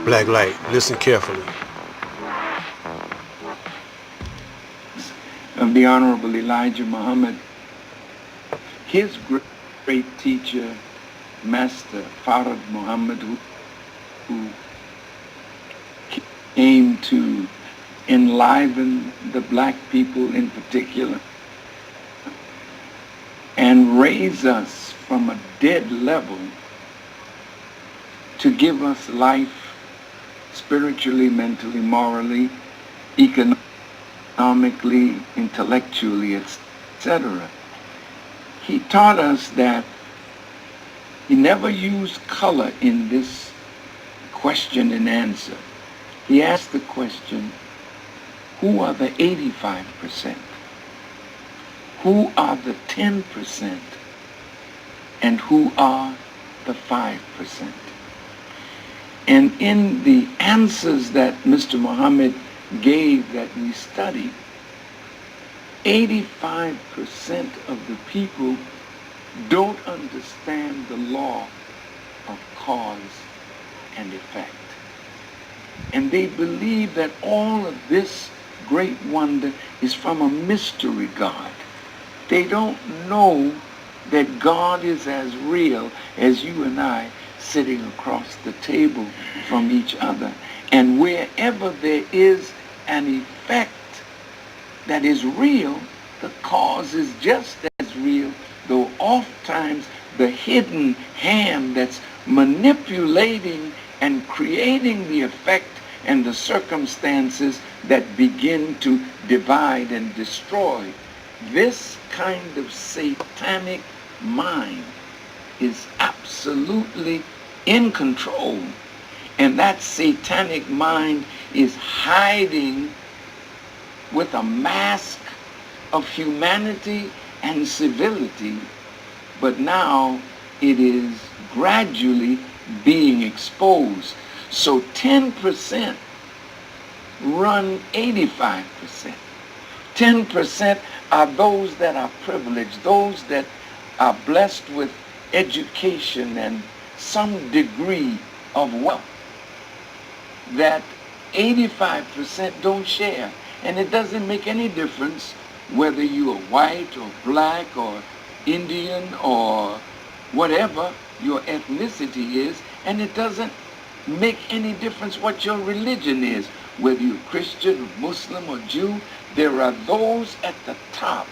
Black light, listen carefully. Of the Honorable Elijah Muhammad, his great teacher, Master Farad Muhammad, who came to enliven the black people in particular and raise us from a dead level to give us life spiritually, mentally, morally, economically, intellectually, etc. He taught us that he never used color in this question and answer. He asked the question, who are the 85%? Who are the 10%? And who are the 5%? And in the answers that Mr. Muhammad gave that we studied, 85% of the people don't understand the law of cause and effect. And they believe that all of this great wonder is from a mystery God. They don't know that God is as real as you and I sitting across the table from each other. And wherever there is an effect that is real, the cause is just as real, though oftentimes the hidden hand that's manipulating and creating the effect and the circumstances that begin to divide and destroy. This kind of satanic mind is absolutely in control. And that satanic mind is hiding with a mask of humanity and civility, but now it is gradually being exposed. So 10% run 85%. 10% are those that are privileged, those that are blessed with education and some degree of wealth, that 85% don't share. And it doesn't make any difference whether you are white or black or Indian or whatever your ethnicity is, and it doesn't make any difference what your religion is, whether you're Christian, Muslim, or Jew. There are those at the top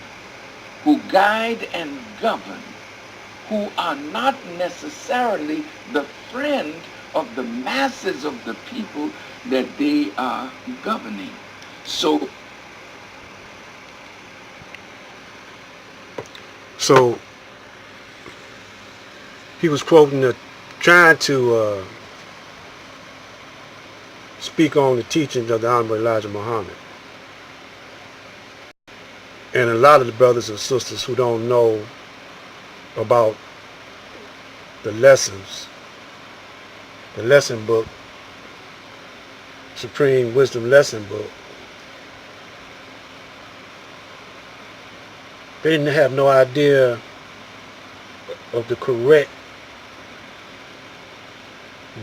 who guide and govern, who are not necessarily the friend of the masses of the people that they are governing. So he was quoting trying to speak on the teachings of the Honorable Elijah Muhammad. And a lot of the brothers and sisters who don't know about the lessons, the lesson book, Supreme Wisdom Lesson Book, they didn't have no idea of the correct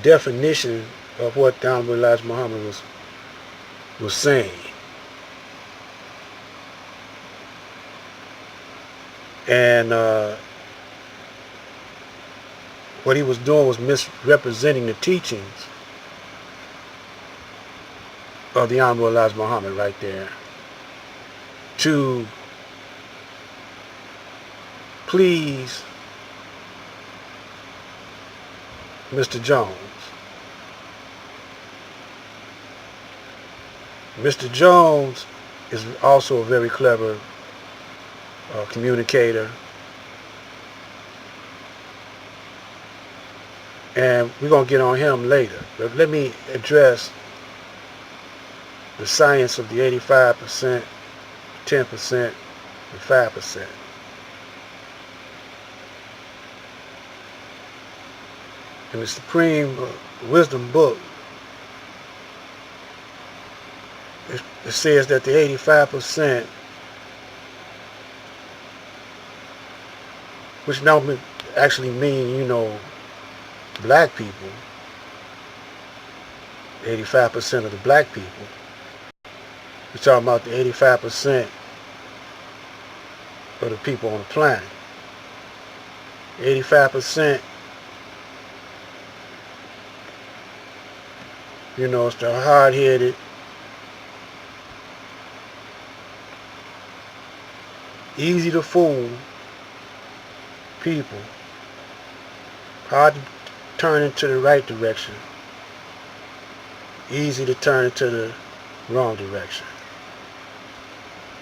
definition of what the Honorable Elijah Muhammad was saying. And what he was doing was misrepresenting the teachings of the Honorable Elijah Muhammad right there to please Mr. Jones. Mr. Jones is also a very clever communicator, and we're going to get on him later. But let me address the science of the 85%, 10%, and 5%. In the Supreme Wisdom book, it says that the 85%, which now actually mean, black people, 85% of the black people. We're talking about the 85% of the people on the planet. 85%, it's the hard-headed, easy to fool people, hard to turn into the right direction, easy to turn into the wrong direction.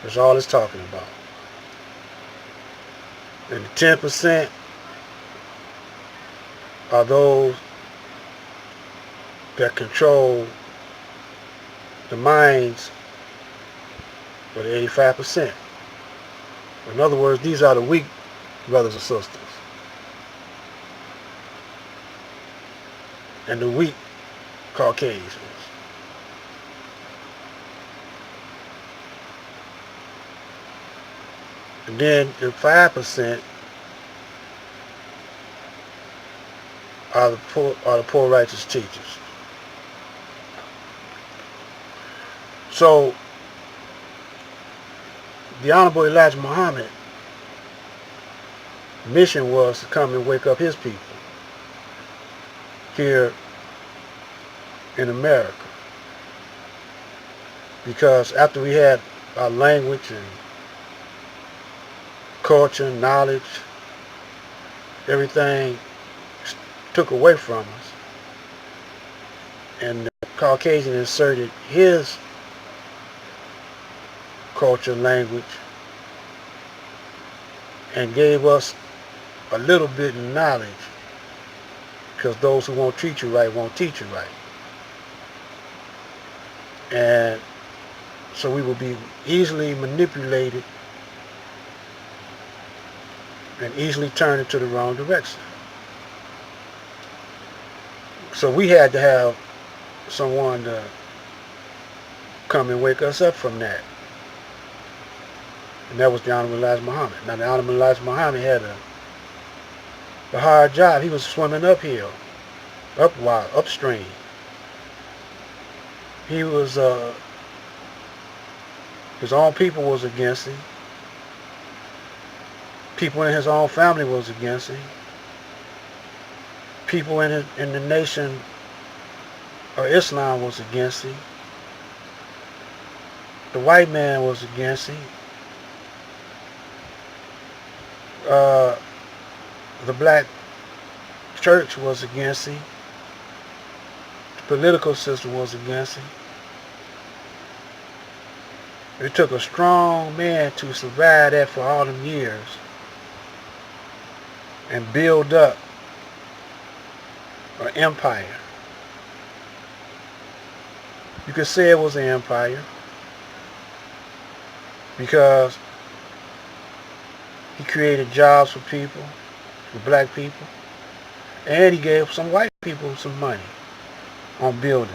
That's all it's talking about. And the 10% are those that control the minds of the 85%. In other words, these are the weak brothers and sisters. And the weak Caucasians. And then the 5% are the poor righteous teachers. So the Honorable Elijah Muhammad mission was to come and wake up his people here in America. Because after we had our language and culture, knowledge, everything took away from us, and the Caucasian inserted his culture, language, and gave us a little bit of knowledge, because those who won't treat you right won't teach you right. And so we will be easily manipulated and easily turned into the wrong direction. So we had to have someone to come and wake us up from that. And that was the Honorable Elijah Muhammad. Now the Honorable Elijah Muhammad had a hard job. He was swimming uphill, upstream. He was, his own people was against him. People in his own family was against him. People in the nation of Islam was against him. The white man was against him. The black church was against him. The political system was against him. It took a strong man to survive that for all them years and build up an empire. You could say it was an empire because he created jobs for people, for black people, and he gave some white people some money on building.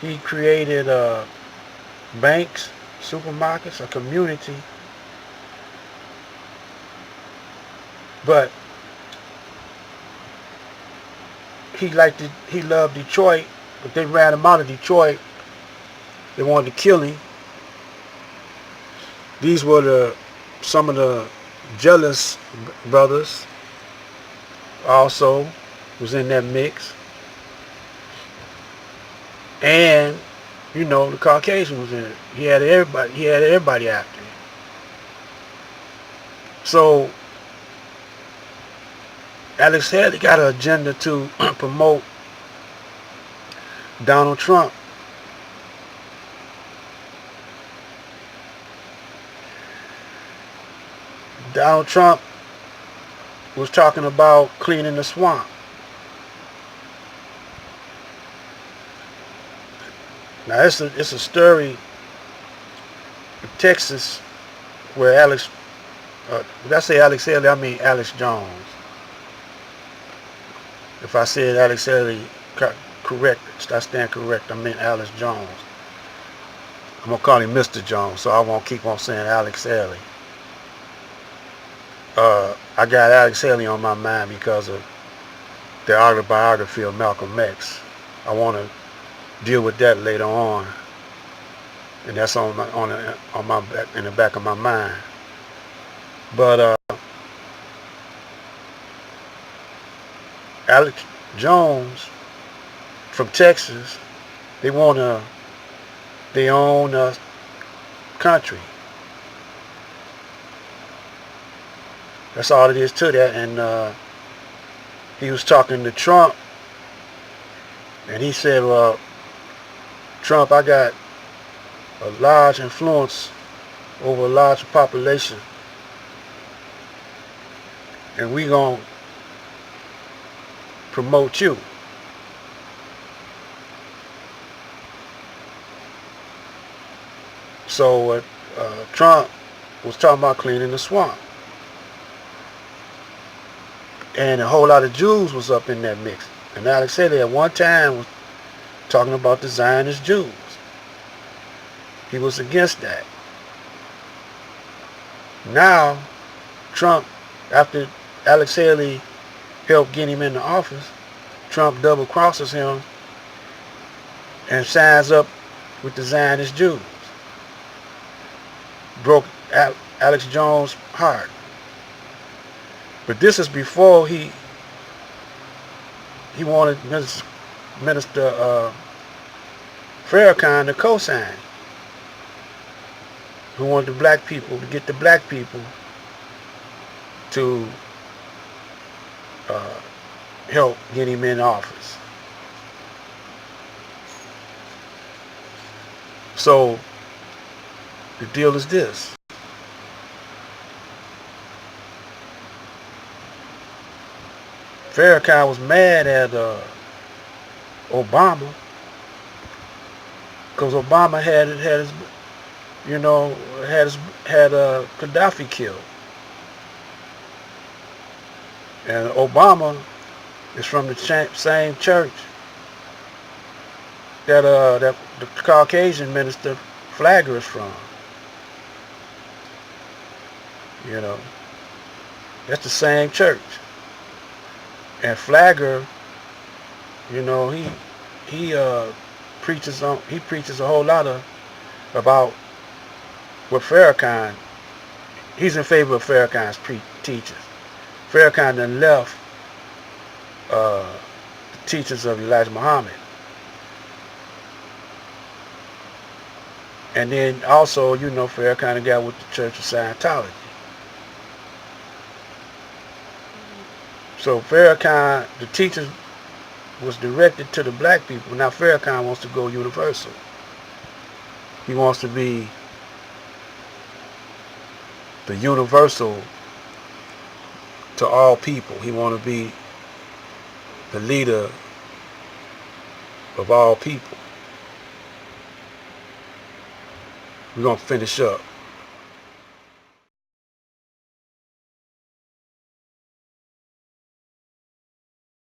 He created banks, supermarkets, a community. But he loved Detroit, but they ran him out of Detroit. They wanted to kill him. These were some of the jealous brothers also was in that mix. And, the Caucasian was in it. He had everybody after him. So Alex Haley got an agenda to promote Donald Trump. Donald Trump was talking about cleaning the swamp. Now it's a story in Texas where did I say Alex Haley? I mean Alex Jones. If I said Alex Haley correct, I stand correct. I meant Alex Jones. I'm going to call him Mr. Jones, so I won't keep on saying Alex Haley. I got Alex Haley on my mind because of the autobiography of Malcolm X. I want to deal with that later on, and that's on my back, in the back of my mind. But Alex Jones from Texas, they want their own country. That's all it is to that. And he was talking to Trump, and he said, "Well, Trump, I got a large influence over a large population, and we gonna promote you." So Trump was talking about cleaning the swamp, and a whole lot of Jews was up in that mix. And Alex Haley at one time was talking about the Zionist Jews. He was against that. Now, Trump, after Alex Haley helped get him into office, Trump double crosses him and signs up with the Zionist Jews. Broke Alex Jones' heart. But this is before he wanted Minister Farrakhan to co-sign. Who wanted the black people to get the black people to help get him in office. So the deal is this. Farrakhan was mad at Obama because Obama had his, had Gaddafi killed, and Obama is from the same church that the Caucasian minister Flagger is from. That's the same church. And Flagger, he preaches a whole lot about what Farrakhan. He's in favor of Farrakhan's teachers. Farrakhan then left the teachings of Elijah Muhammad. And then also, Farrakhan got with the Church of Scientology. So Farrakhan, the teaching was directed to the black people. Now Farrakhan wants to go universal. He wants to be the universal to all people. He wants to be the leader of all people. We're going to finish up.